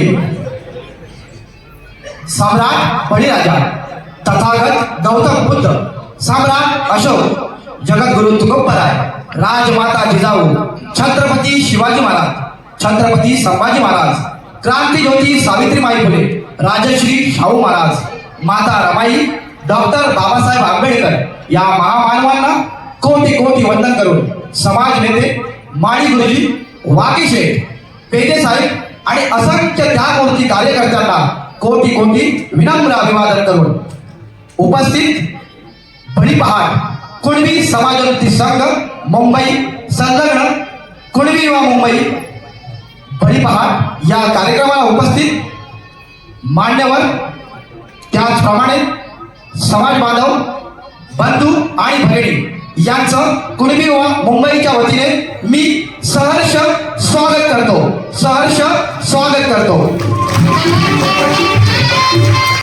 पुढे सम्राट बळीराजा, तथागत गौतम बुद्ध, सम्राट अशोक, जगद्गुरु तुकोबराय, राजमाता जिजाऊ, छत्रपती शिवाजी महाराज, छत्रपती संभाजी महाराज, क्रांतिज्योती सावित्रीबाई फुले, राजश्री शाहू महाराज, माता रमाई, डॉक्टर बाबासाहेब आंबेडकर या महामानवांना कोटी कोटी वंदन करून समाज नेते माळी गुरुजी, वाकी शेठ, पेटे साहेब आणि असंख्य त्यागमूर्ती कार्यकर्त्यांना कोटी कोटी विनम्र अभिवादन करून उपस्थित भडीपहाट कुणबी समाजोन्नती संघ मुंबई संलग्न कुणबी व मुंबई भडीपहाट या कार्यक्रमाला उपस्थित मान्यवर, त्याचप्रमाणे समाज बांधव बंधू आणि भगिनी यांचं कुणबी व मुंबईच्या वतीने मी सहर्ष स्वागत करतो.